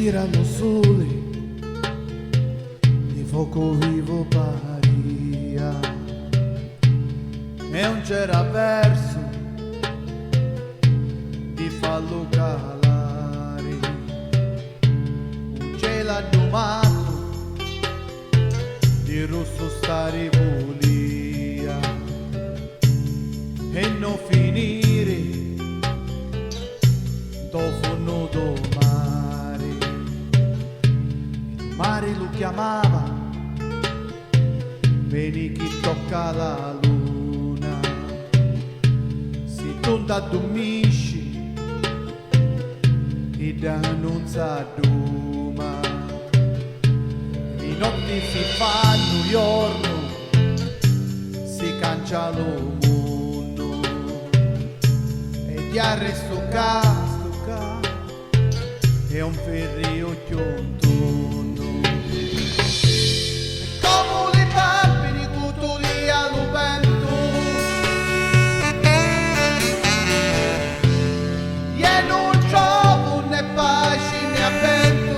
stasera lo sole di fuoco vivo paria e non c'era verso di farlo calare. Un cielo addomato di rosso sta rivolia e non finire dopo do mare. Il mare lo chiamava, vedi chi tocca la luna, si tu addormisci e da non s'adduma. Di notte si fanno giorno, si cancia lo mondo e ti arresto caso è un ferrio chiontono. E come le pappe di cutuli allo vento, e non trovo né pace né avvento.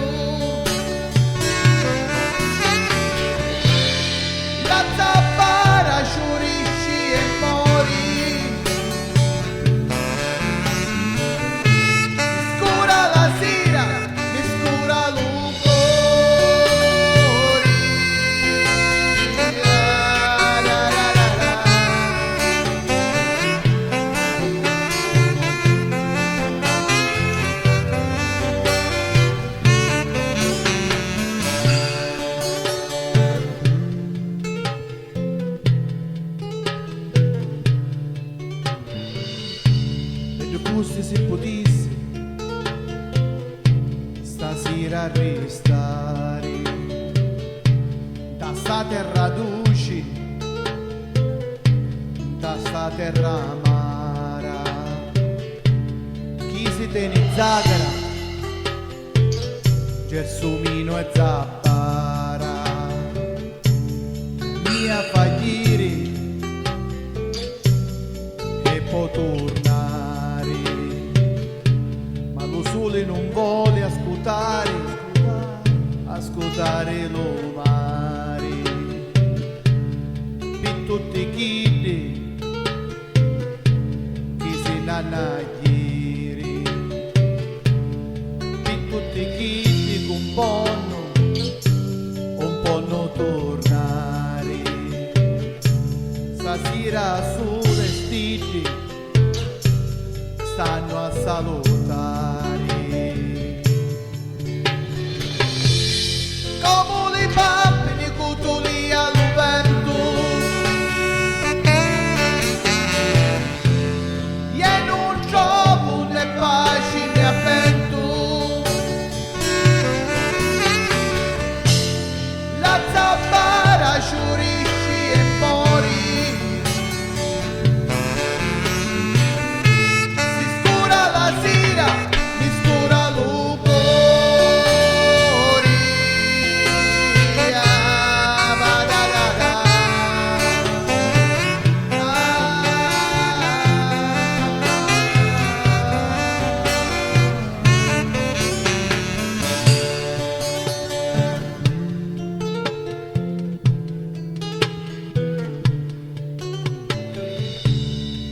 La zappara sciurisci e mori. Fosse se potessi stasera restare da sta terra dolce, da sta terra amara. Chi si tiene zagara, gersumino e zappara, mia fagliere e poi tornare. Lo sole non vuole ascoltare lo mare. Per tutti chi si nanna ieri, per tutti chi un po' tornare. Stasera sole stiti stanno a salutare. Come le pappe di cutuli allo vento, e non trovo né pace né avvento. La zappara sciurisci e mori.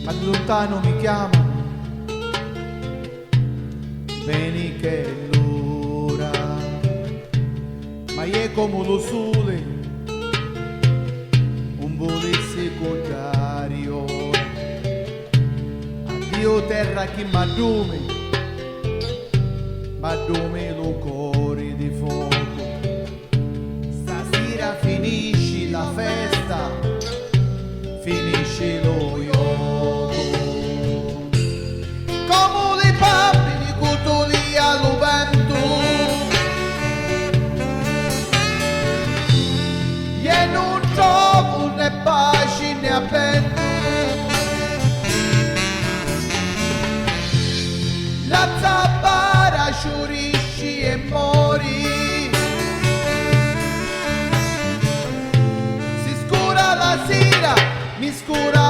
Ma lontano mi chiamano, vieni che è l'ora, ma è come lo sole, un volesse contare ora. Addio terra che m'addume lo cuore di fuoco. Stasera finisci la festa, finisci lo io. Pace ne avvento. La zappara sciurisci e mori. Si scura la sera, mi scura